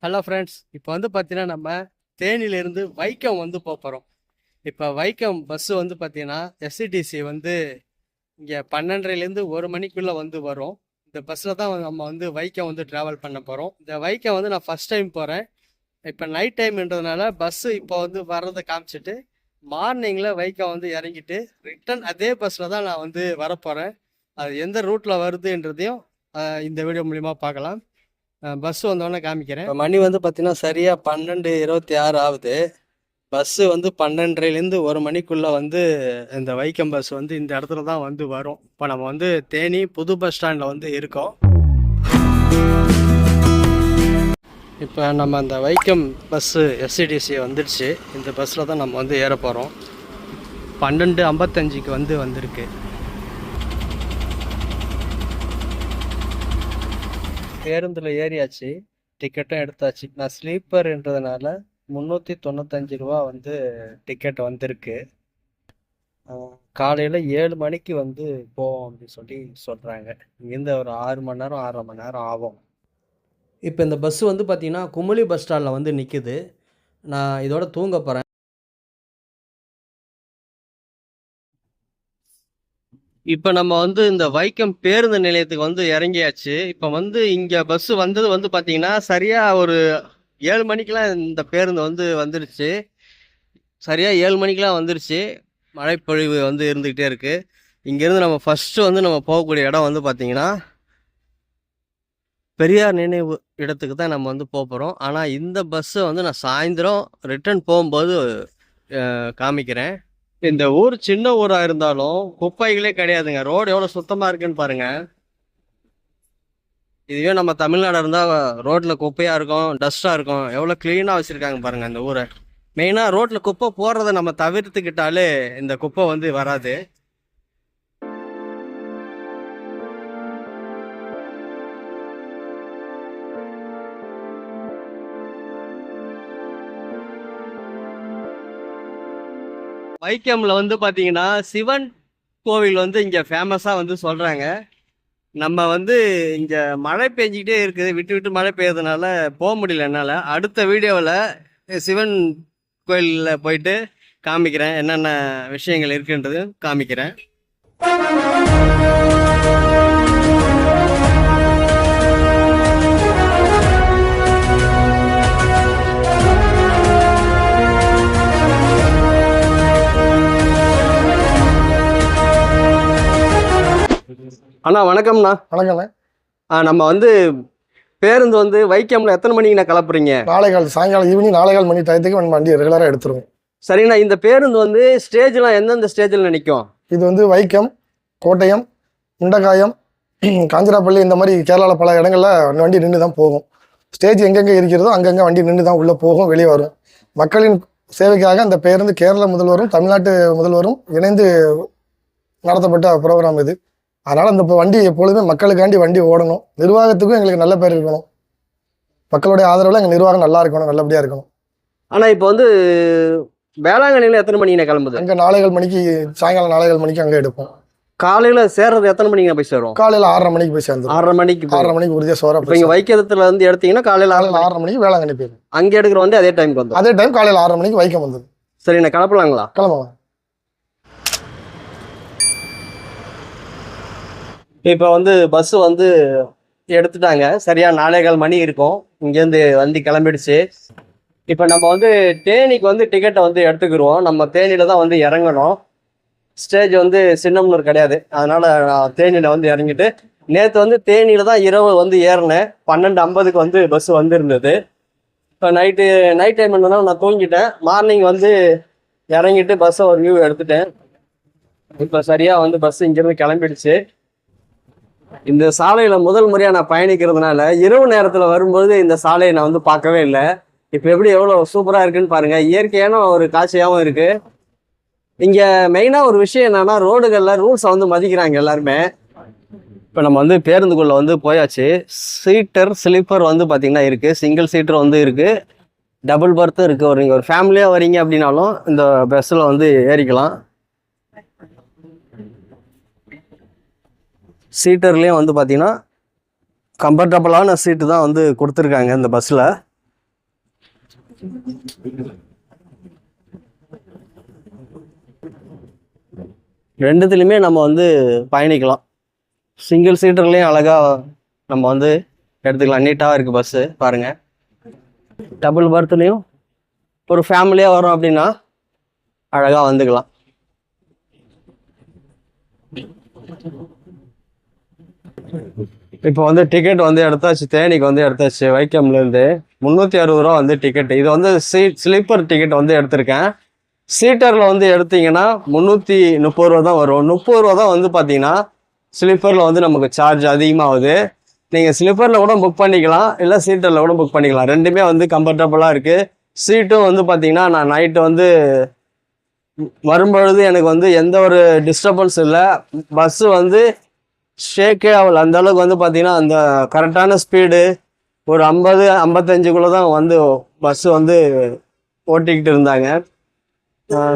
Hello friends, இப்போ வந்து பார்த்தீங்கன்னா நம்ம தேனியிலேருந்து வைக்கம் வந்து போகிறோம். இப்போ வைக்கம் பஸ்ஸு வந்து பார்த்தீங்கன்னா எஸ்சிடிசி வந்து இங்கே 12:30லேருந்து 1 மணிக்குள்ளே வந்து வரும். இந்த பஸ்ஸில் தான் நம்ம வந்து வைக்கம் வந்து ட்ராவல் பண்ண போகிறோம். இந்த வைக்கம் வந்து நான் ஃபஸ்ட் டைம் போகிறேன். இப்போ நைட் டைம்ன்றதுனால பஸ்ஸு இப்போ வந்து வர்றதை காமிச்சிட்டு மார்னிங்கில் வைக்கம் வந்து இறங்கிட்டு ரிட்டன் அதே பஸ்ஸில் தான் நான் வந்து வரப்போகிறேன். அது எந்த ரூட்டில் வருதுன்றதையும் இந்த வீடியோ மூலிமா பார்க்கலாம். பஸ் வந்தோடனே காமிக்கிறேன். இப்போ மணி வந்து பார்த்தீங்கன்னா சரியாக 12:26 ஆகுது. பஸ்ஸு வந்து 12:30லேருந்து 1 மணிக்குள்ளே வந்து இந்த வைக்கம் பஸ் வந்து இந்த இடத்துல தான் வந்து வரும். இப்போ நம்ம வந்து தேனி புது பஸ் ஸ்டாண்டில் வந்து இருக்கோம். இப்போ நம்ம அந்த வைக்கம் பஸ்ஸு எஸ்சிடிசி வந்துடுச்சு. இந்த பஸ்ஸில் தான் நம்ம வந்து ஏற போகிறோம். 12:55க்கு வந்து வந்திருக்கு. பேருந்தில் ஏறியாச்சு, டிக்கெட்டும் எடுத்தாச்சு. நான் ஸ்லீப்பர்ன்றதுனால 395 ரூபா வந்து டிக்கெட் வந்திருக்கு. காலையில் 7 மணிக்கு வந்து போவோம் அப்படின்னு சொல்லி சொல்கிறாங்க. இங்கேருந்து ஒரு 6 மணி நேரம் 6.5 மணி நேரம் ஆகும். இப்போ இந்த பஸ்ஸு வந்து பார்த்திங்கன்னா குமுளி பஸ் ஸ்டாண்டில் வந்து நிற்குது. நான் இதோட தூங்க போகிறேன். இப்போ நம்ம வந்து இந்த வைக்கம் பேருந்து நிலையத்துக்கு வந்து இறங்கியாச்சு. இப்போ வந்து இங்கே பஸ்ஸு வந்தது வந்து பார்த்தீங்கன்னா சரியாக ஒரு 7 மணிக்கெலாம் இந்த பேருந்து வந்து வந்துருச்சு. சரியாக 7 மணிக்கெலாம் வந்துருச்சு. மழைப்பொழிவு வந்து இருந்துக்கிட்டே இருக்குது. இங்கேருந்து நம்ம ஃபஸ்ட்டு வந்து நம்ம போகக்கூடிய இடம் வந்து பார்த்திங்கன்னா பெரியார் நினைவு இடத்துக்கு தான் நம்ம வந்து போகிறோம். ஆனால் இந்த பஸ்ஸை வந்து நான் சாயந்தரம் ரிட்டர்ன் போகும்போது காமிக்கிறேன். இந்த ஊர் சின்ன ஊராக இருந்தாலும் குப்பைகளே கிடையாதுங்க. ரோடு எவ்வளோ சுத்தமாக இருக்குன்னு பாருங்கள். இதுவே நம்ம தமிழ்நாடு இருந்தால் ரோட்டில் குப்பையாக இருக்கும், டஸ்ட்டாக இருக்கும். எவ்வளோ க்ளீனாக வச்சுருக்காங்க பாருங்கள் இந்த ஊரை. மெயினாக ரோட்டில் குப்பை போடுறத நம்ம தவிர்த்துக்கிட்டாலே இந்த குப்பை வந்து வராது. வைக்கம்ல வந்து பார்த்தீங்கன்னா சிவன் கோவில் வந்து இங்கே ஃபேமஸாக வந்து சொல்கிறாங்க. நம்ம வந்து இங்கே மழை பெஞ்சிக்கிட்டே இருக்குது, விட்டு விட்டு மழை பெய்யறதுனால போக முடியல என்னால். அடுத்த வீடியோவில் சிவன் கோயிலில் போயிட்டு காமிக்கிறேன், என்னென்ன விஷயங்கள் இருக்குன்றது காமிக்கிறேன். அண்ணா வணக்கம்ண்ணா. வணக்கம்ண்ணே. நம்ம வந்து பேருந்து வந்து வைக்கம்ல எத்தனை மணிக்கு நான் கிளப்புறீங்க? சாயங்காலம் ஈவினிங் 4:15 மணி டயத்துக்கு நம்ம வண்டி ரெகுலராக எடுத்துருவோம். சரிண்ணா, இந்த பேருந்து வந்து ஸ்டேஜ்லாம் எந்தெந்த ஸ்டேஜில் நிற்கும்? இது வந்து வைக்கம், கோட்டயம், முண்டகாயம், காஞ்சிராப்பள்ளி இந்த மாதிரி கேரளாவில் பல இடங்களில் வண்டி நின்று தான் போகும். ஸ்டேஜ் எங்கெங்கே இருக்கிறதோ அங்கங்கே வண்டி நின்று தான் உள்ளே போகும், வெளியே வரும். மக்களின் சேவைக்காக அந்த பேருந்து கேரள முதல்வரும் தமிழ்நாட்டு முதல்வரும் இணைந்து நடத்தப்பட்ட ப்ரோக்ராம் இது. அதனால் இந்த வண்டி எப்பொழுதுமே மக்களுக்காண்டி வண்டி ஓடணும். நிர்வாகத்துக்கும் எங்களுக்கு நல்ல பேர் இருக்கணும். மக்களுடைய ஆதரவில் எங்கள் நிர்வாகம் நல்லா இருக்கணும், நல்லபடியாக இருக்கணும். ஆனால் இப்போ வந்து வேளாங்கண்ணியில் எத்தனை மணிக்கு கிளம்புது? அங்கே 4:15 மணிக்கு, சாயங்காலம் 4:15 மணிக்கு அங்கே எடுப்போம். காலையில் சேர்றது எத்தனை மணிக்கு போய் சேரும்? காலையில் 6:30 மணிக்கு போய் சேர்ந்து 6:30 மணிக்கு உறுதியாக சோற. இப்போ இங்கே வைக்கத்துல இருந்து எடுத்தீங்கன்னா காலையில் 6:30 மணிக்கு வேளாங்கண்ணி போயிடும். அங்கே எடுக்கிற வந்து அதே டைமுக்கு வந்து அதே டைம் காலையில் 6:30 மணிக்கு வைக்கம் வந்தது. சரி, நான் கிளப்பலாங்களா? கிளம்புவாங்க. இப்போ வந்து பஸ்ஸு வந்து எடுத்துட்டாங்க. சரியாக 4:15 மணி இருக்கும். இங்கேருந்து வண்டி கிளம்பிடுச்சு. இப்போ நம்ம வந்து தேனிக்கு வந்து டிக்கெட்டை வந்து எடுத்துக்கிடுவோம். நம்ம தேனியில் தான் வந்து இறங்கணும். ஸ்டேஜ் வந்து சின்னம்னூர் கிடையாது. அதனால் நான் தேனியில் வந்து இறங்கிட்டு நேற்று வந்து தேனியில் தான் இரவு வந்து ஏறினேன். 12:50க்கு வந்து பஸ்ஸு வந்துருந்தது. இப்போ நைட் டைம் இருந்ததுனால நான் தூங்கிட்டேன். மார்னிங் வந்து இறங்கிட்டு பஸ்ஸை ஒரு வியூ எடுத்துட்டேன். இப்போ சரியாக வந்து பஸ்ஸு இங்கேருந்து கிளம்பிடுச்சு. இந்த சாலையில் முதல் முறையாக நான் பயணிக்கிறதுனால இரவு நேரத்தில் வரும்போது இந்த சாலையை நான் வந்து பார்க்கவே இல்லை. இப்போ எப்படி எவ்வளோ சூப்பராக இருக்குன்னு பாருங்கள். இயற்கையான ஒரு காட்சியாகவும் இருக்குது. இங்கே மெயினாக ஒரு விஷயம் என்னென்னா ரோடுகளில் ரூல்ஸை வந்து மதிக்கிறாங்க எல்லாருமே. இப்போ நம்ம வந்து பேருந்துக்குள்ளே வந்து போயாச்சு. சீட்டர் ஸ்லீப்பர் வந்து பார்த்திங்கன்னா இருக்குது, சிங்கிள் சீட்டர் வந்து இருக்குது, டபுள் பர்த்தும் இருக்குது. நீங்கள் ஒரு ஃபேமிலியாக வரீங்க அப்படின்னாலும் இந்த பஸ்ஸில் வந்து ஏறிக்கலாம். சீட்டர்லேயும் வந்து பார்த்திங்கன்னா கம்ஃபர்டபுளான சீட்டு தான் வந்து கொடுத்துருக்காங்க இந்த பஸ்ஸில். ரெண்டுத்துலையுமே நம்ம வந்து பயணிக்கலாம். சிங்கிள் சீட்டர்லேயும் அழகாக நம்ம வந்து எடுத்துக்கலாம். நீட்டாக இருக்குது பஸ்ஸு பாருங்கள். டபுள் பர்த்லேயும் ஒரு ஃபேமிலியாக வரோம் அப்படின்னா அழகாக வந்துக்கலாம். இப்போ வந்து டிக்கெட் வந்து எடுத்தாச்சு, தேனிக்கு வந்து எடுத்தாச்சு. வைக்கம்லேருந்து 360 ரூபா வந்து டிக்கெட். இது வந்து ஸ்லீப்பர் டிக்கெட் வந்து எடுத்திருக்கேன். சீட்டரில் வந்து எடுத்தீங்கன்னா 330 ரூபா தான் வரும். 30 ரூபா தான் வந்து பார்த்தீங்கன்னா ஸ்லீப்பரில் வந்து நமக்கு சார்ஜ் அதிகமாகுது. நீங்கள் ஸ்லீப்பரில் கூட புக் பண்ணிக்கலாம், இல்லை சீட்டரில் கூட புக் பண்ணிக்கலாம். ரெண்டுமே வந்து கம்ஃபர்டபுளாக இருக்குது. சீட்டும் வந்து பார்த்தீங்கன்னா நான் நைட்டு வந்து வரும்பொழுது எனக்கு வந்து எந்த ஒரு டிஸ்டர்பன்ஸ் இல்லை. பஸ்ஸு வந்து ஷேக்கே ஆகல. அந்த அளவுக்கு வந்து பார்த்தீங்கன்னா அந்த கரெக்டான ஸ்பீடு ஒரு 50-55 தான் வந்து பஸ்ஸு வந்து ஓட்டிக்கிட்டு இருந்தாங்க.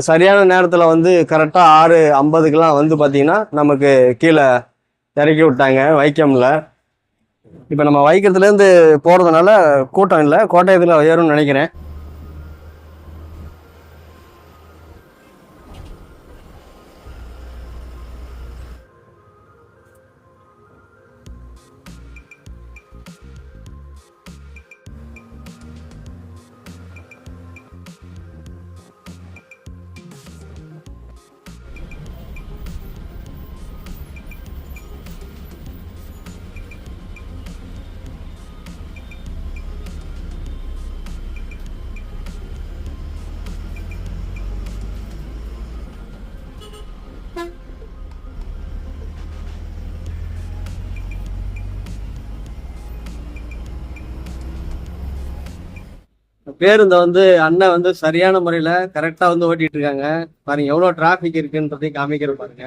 சரியான நேரத்தில் வந்து கரெக்டாக 6:50 வந்து பார்த்தீங்கன்னா நமக்கு கீழே இறக்கி விட்டாங்க வைக்கமில். இப்போ நம்ம வைக்கத்துலேருந்து போகிறதுனால கூட்டம் இல்லை, கோட்டயத்தில் ஏறும்னு நினைக்கிறேன். பேருந்தை வந்து அண்ணன் வந்து சரியான முறையில் கரெக்டாக வந்து ஓட்டிகிட்டு இருக்காங்க. பாருங்க எவ்வளோ டிராஃபிக் இருக்குன்றதையும் காமிக்கிற பாருங்க.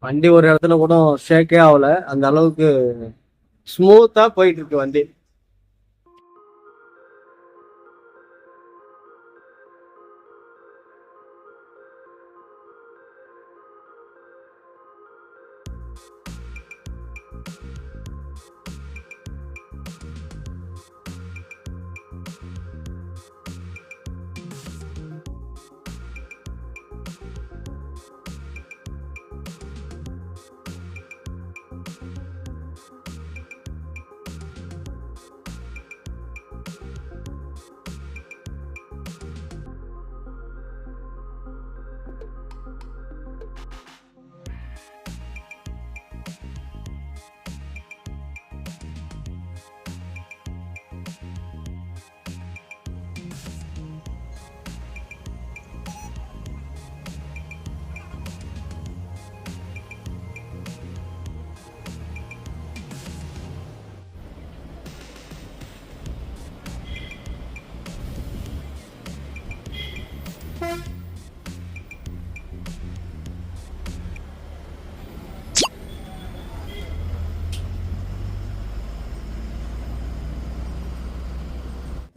வண்டி ஒரு இடத்துல கூட ஷேக்கே ஆகல, அந்த அளவுக்கு ஸ்மூத்தாக போயிட்டு இருக்கு வண்டி.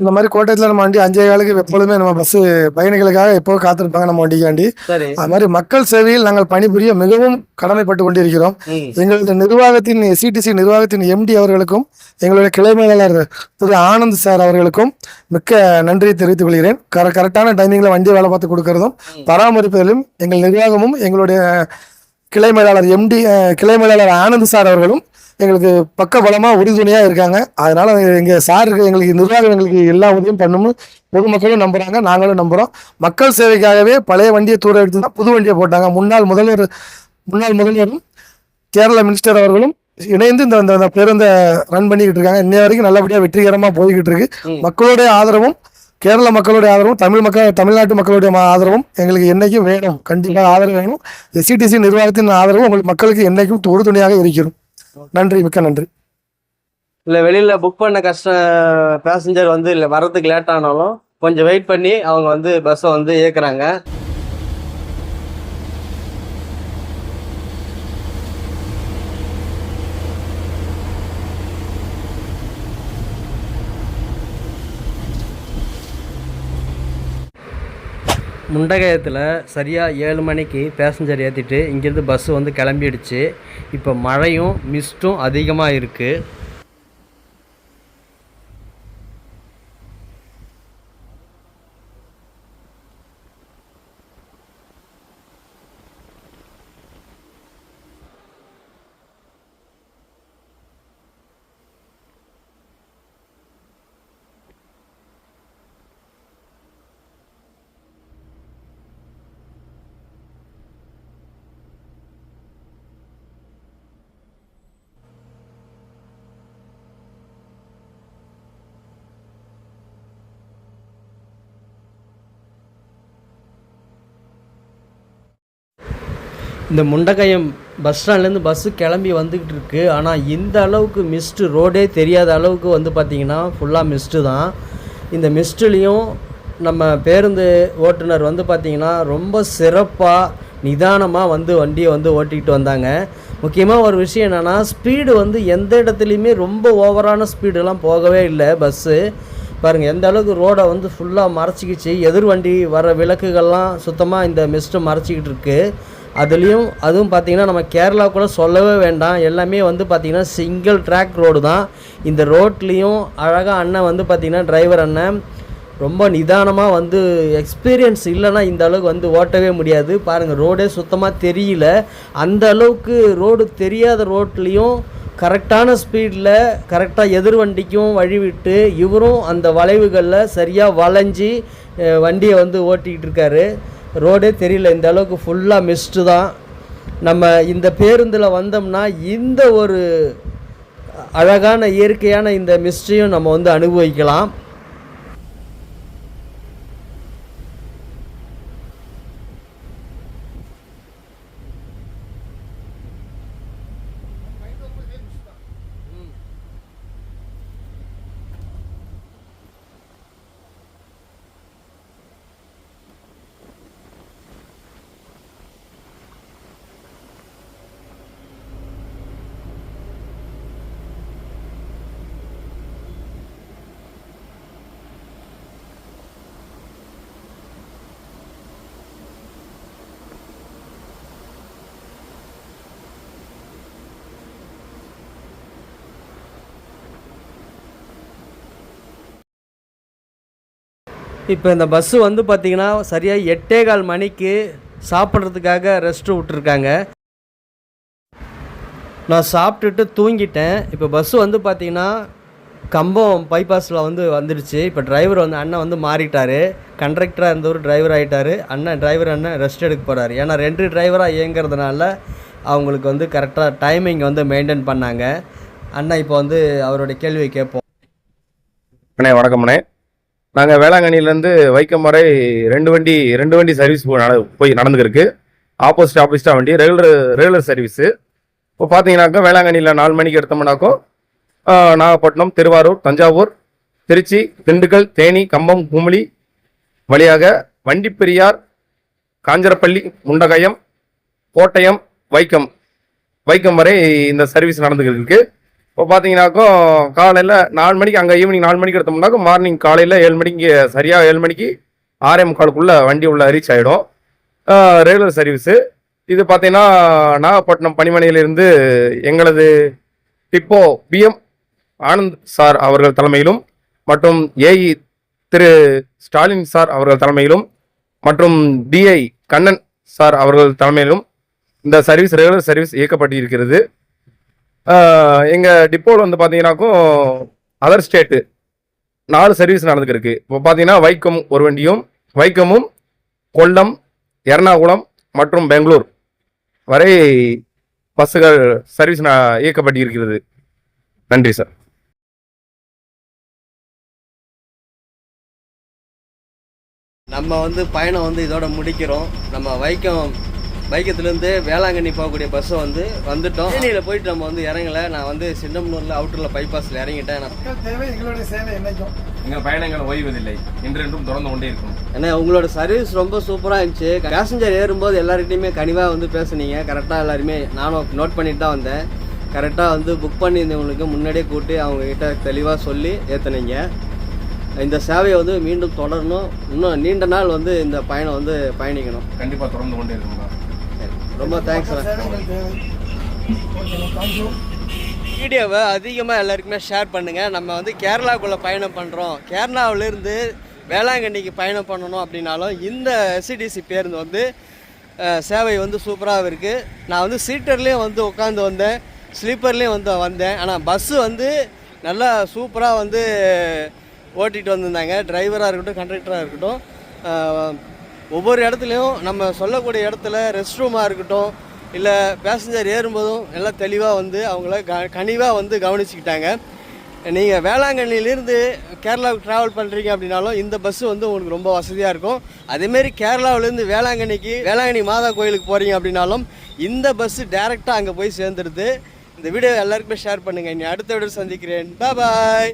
இந்த மாதிரி கோட்டயத்தில் நம்ம வண்டி 5:15 எப்பொழுதுமே நம்ம பஸ் பயணிகளுக்காக எப்போதும் காத்திருப்பாங்க நம்ம வண்டிக்காண்டி. அது மாதிரி மக்கள் சேவையில் நாங்கள் பணிபுரிய மிகவும் கடமைப்பட்டு கொண்டிருக்கிறோம். எங்களது நிர்வாகத்தின் எஸ்இடிசி நிர்வாகத்தின் எம்டி அவர்களுக்கும் எங்களுடைய கிளை மேலாளர் திரு ஆனந்த் சார் அவர்களுக்கும் மிக்க நன்றியை தெரிவித்துக் கொள்கிறேன். கரெக்டான டைமிங்கில் வண்டியை வேலை பார்த்து கொடுக்கறதும் பராமரிப்பதிலும் எங்கள் நிர்வாகமும் எங்களுடைய கிளை மேலாளர் கிளை மேலாளர் ஆனந்த் சார் அவர்களும் எங்களுக்கு பக்க பலமாக உறுதுணையாக இருக்காங்க. அதனால் எங்கள் சாருக்கு எங்களுக்கு நிர்வாகம் எங்களுக்கு எல்லா உதவியும் பண்ணணும். பொதுமக்களும் நம்புகிறாங்க, நாங்களும் நம்புகிறோம். மக்கள் சேவைக்காகவே பழைய வண்டியை தூர எடுத்து தான் புது வண்டியை போட்டாங்க. முன்னாள் முதல்வரும் கேரள மினிஸ்டர் அவர்களும் இணைந்து இந்த பேருந்தை ரன் பண்ணிக்கிட்டு இருக்காங்க. இன்னைய வரைக்கும் நல்லபடியாக வெற்றிகரமாக போய்கிட்டு இருக்கு. மக்களுடைய ஆதரவும், கேரள மக்களுடைய ஆதரவும், தமிழ்நாட்டு மக்களுடைய ஆதரவும் எங்களுக்கு என்றைக்கும் வேணும். கண்டிப்பாக ஆதரவு வேணும். எஸ்இடிசி நிர்வாகத்தின் ஆதரவும் உங்களுக்கு மக்களுக்கு என்றைக்கும் உறுதுணையாக இருக்கிறோம். நன்றி, மிக்க நன்றி. இல்லை வெளியில் புக் பண்ண பேசஞ்சர் வந்து இல்லை வரதுக்கு லேட் ஆனாலும் கொஞ்சம் வெயிட் பண்ணி அவங்க வந்து பஸ்ஸை வந்து இயக்குறாங்க. முண்டகயத்தில் சரியாக 7 மணிக்கு பேசஞ்சர் ஏற்றிட்டு இங்கேருந்து பஸ்ஸு வந்து கிளம்பிடுச்சு. இப்போ மழையும் மிஸ்ட்டும் அதிகமாக இருக்குது. இந்த முண்டகயம் பஸ் ஸ்டாண்ட்லேருந்து பஸ்ஸு கிளம்பி வந்துக்கிட்டு இருக்குது. ஆனால் இந்த அளவுக்கு மிஸ்ட்டு, ரோடே தெரியாத அளவுக்கு வந்து பார்த்திங்கன்னா ஃபுல்லாக மிஸ்ட்டு தான். இந்த மிஸ்ட்டுலேயும் நம்ம பேருந்து ஓட்டுநர் வந்து பார்த்திங்கன்னா ரொம்ப சிறப்பாக நிதானமாக வந்து வண்டியை வந்து ஓட்டிக்கிட்டு வந்தாங்க. முக்கியமாக ஒரு விஷயம் என்னென்னா, ஸ்பீடு வந்து எந்த இடத்துலையுமே ரொம்ப ஓவரான ஸ்பீடெல்லாம் போகவே இல்லை பஸ்ஸு. பாருங்கள் எந்த அளவுக்கு ரோடை வந்து ஃபுல்லாக மறைச்சிக்கிச்சு. எதிர் வண்டி வர விளக்குகள்லாம் சுத்தமாக இந்த மிஸ்ட்டை மறைச்சிக்கிட்டு இருக்குது. அதுவும் பார்த்திங்கன்னா நம்ம கேரளா கூட சொல்லவே வேண்டாம். எல்லாமே வந்து பார்த்திங்கன்னா சிங்கிள் ட்ராக் ரோடு தான். இந்த ரோட்லேயும் அழகாக அண்ணன் வந்து பார்த்திங்கன்னா டிரைவர் அண்ணன் ரொம்ப நிதானமாக வந்து எக்ஸ்பீரியன்ஸ் இல்லைன்னா இந்த அளவுக்கு வந்து ஓட்டவே முடியாது. பாருங்கள் ரோடே சுத்தமாக தெரியல. அந்த அளவுக்கு ரோடு தெரியாத ரோட்லேயும் கரெக்டான ஸ்பீடில் கரெக்டாக எதிர் வண்டிக்கும் வழிவிட்டு இவரும் அந்த வளைவுகளில் சரியாக வளைஞ்சி வண்டியை வந்து ஓட்டிக்கிட்டு இருக்காரு. ரோடே தெரியல, இந்த அளவுக்கு ஃபுல்லாக மிஸ்ட்டு தான். நம்ம இந்த பேருந்தில் வந்தோம்னா இந்த ஒரு அழகான இயற்கையான இந்த மிஸ்ட்டையும் நம்ம வந்து அனுபவிக்கலாம். இப்போ இந்த பஸ்ஸு வந்து பார்த்திங்கன்னா சரியாக 8:15 மணிக்கு சாப்பிட்றதுக்காக ரெஸ்ட்டு விட்ருக்காங்க. நான் சாப்பிட்டுட்டு தூங்கிட்டேன். இப்போ பஸ்ஸு வந்து பார்த்திங்கன்னா கம்பம் பைபாஸில் வந்துடுச்சு. இப்போ டிரைவர் வந்து அண்ணன் வந்து மாறிட்டார். கண்டக்டராக இருந்தவர் டிரைவர் ஆகிட்டார். டிரைவர் அண்ணன் ரெஸ்ட் எடுக்க போகிறாரு. ஏன்னா 2 டிரைவராக இயங்கிறதுனால அவங்களுக்கு வந்து கரெக்டாக டைமிங் வந்து மெயின்டைன் பண்ணாங்க. அண்ணன் இப்போ வந்து அவருடைய கேள்வியை கேட்போம். அண்ணே வணக்கம்ண்ணே. நாங்கள் வேளாங்கண்ணிலேருந்து வைக்கம் வரை ரெண்டு வண்டி சர்வீஸ் போய் நடந்துருக்கு. ஆப்போசிட்டாக வண்டி ரெகுலர் சர்வீஸு. இப்போ பார்த்தீங்கன்னாக்கா வேளாங்கண்ணியில் 4 மணிக்கு எடுத்தோம்னாக்கோ நாகப்பட்டினம், திருவாரூர், தஞ்சாவூர், திருச்சி, திண்டுக்கல், தேனி, கம்பம், குமுளி வழியாக வண்டிப்பெரியார், காஞ்சரப்பள்ளி, முண்டகயம், கோட்டயம், வைக்கம் வரை இந்த சர்வீஸ் நடந்துக்கிட்டு இருக்கு. இப்போ பார்த்தீங்கன்னாக்கோ காலையில் 4 மணிக்கு அங்கே ஈவினிங் 4 மணிக்கு எடுத்தோம்னாக்கோ மார்னிங் காலையில் 7 மணிக்கு சரியாக 7 மணிக்கு 6:45 வண்டி உள்ள ரீச் ஆகிடும். ரெகுலர் சர்வீஸு இது. பார்த்தீங்கன்னா நாகப்பட்டினம் பணிமனையிலிருந்து எங்களது டிப்போ பிஎம் ஆனந்த் சார் அவர்கள் தலைமையிலும் மற்றும் ஏஇ திரு ஸ்டாலின் சார் அவர்கள் தலைமையிலும் மற்றும் டிஐ கண்ணன் சார் அவர்கள் தலைமையிலும் இந்த ரெகுலர் சர்வீஸ் இயக்கப்பட்டிருக்கிறது. எங்கள் டிப்போவில் வந்து பார்த்தீங்கன்னாக்கும் அதர் ஸ்டேட்டு 4 சர்வீஸ் நடந்துருக்கு. இப்போ பார்த்தீங்கன்னா வைக்கமும் கொல்லம், எர்ணாகுளம் மற்றும் பெங்களூர் வரை பஸ்ஸுகள் சர்வீஸ் இயக்கப்பட்டிருக்கிறது. நன்றி சார். நம்ம வந்து பயணம் வந்து இதோட முடிக்கிறோம். நம்ம வைக்கத்துலேருந்து வேளாங்கண்ணி போகக்கூடிய பஸ்ஸை வந்துட்டோம். தேனியில் போயிட்டு நம்ம வந்து இறங்கலை. நான் வந்து சின்னமனூரில் அவுட்டரில் பைபாஸில் இறங்கிட்டேன். எங்களுடைய சேவை என்னைக்கும் எங்கள் பயணங்கள் ஓய்வதில்லை, என்றென்றும் தொடர்ந்து கொண்டே இருக்கும். ஏன்னா உங்களோட சர்வீஸ் ரொம்ப சூப்பராக இருந்துச்சு. பேசஞ்சர் ஏறும்போது எல்லாருக்கிட்டையுமே கனிவாக வந்து பேசுனீங்க. கரெக்டாக எல்லாருமே நானும் நோட் பண்ணிட்டு தான் வந்தேன். கரெக்டாக வந்து புக் பண்ணியிருந்தவங்களுக்கு முன்னாடியே கூட்டி அவங்கக்கிட்ட தெளிவாக சொல்லி ஏற்றுனீங்க. இந்த சேவையை வந்து மீண்டும் தொடரணும், இன்னும் நீண்ட நாள் வந்து இந்த பயணம் வந்து பயணிக்கணும். கண்டிப்பாக தொடர்ந்து கொண்டே இருக்குங்களா? ரொம்ப தேங்க்ஸ் சார். சேவைகள் தேவை. ஓகேண்ணா, தேங்க்யூ. வீடியோவை அதிகமாக எல்லாருக்குமே ஷேர் பண்ணுங்கள். நம்ம வந்து கேரளாக்குள்ளே பயணம் பண்ணுறோம், கேரளாவிலேருந்து வேளாங்கண்ணிக்கு பயணம் பண்ணணும் அப்படின்னாலும் இந்த எஸ்சிடிசி பேருந்து வந்து சேவை வந்து சூப்பராக இருக்குது. நான் வந்து சீட்டர்லேயும் வந்து உட்காந்து வந்தேன், ஸ்லீப்பர்லேயும் வந்து வந்தேன். ஆனால் பஸ்ஸு வந்து நல்லா சூப்பராக வந்து ஓட்டிகிட்டு வந்திருந்தாங்க. டிரைவராக இருக்கட்டும், கண்டக்டராக இருக்கட்டும், ஒவ்வொரு இடத்துலையும் நம்ம சொல்லக்கூடிய இடத்துல ரெஸ்ட் ரூமாக இருக்கட்டும், இல்லை பேசஞ்சர் ஏறும்போதும் எல்லாம் தெளிவாக வந்து அவங்கள கனிவாக வந்து கவனிச்சுக்கிட்டாங்க. நீங்கள் வேளாங்கண்ணிலேருந்து கேரளாவுக்கு ட்ராவல் பண்ணுறீங்க அப்படின்னாலும் இந்த பஸ்ஸு வந்து உங்களுக்கு ரொம்ப வசதியாக இருக்கும். அதேமாரி கேரளாவிலேருந்து வேளாங்கண்ணி மாதா கோயிலுக்கு போகிறீங்க அப்படின்னாலும் இந்த பஸ்ஸு டேரெக்டாக அங்கே போய் சேர்ந்துடுது. இந்த வீடியோ எல்லாருக்குமே ஷேர் பண்ணுங்கள். இனி அடுத்த வீடியோ சந்திக்கிறேன். பாய்.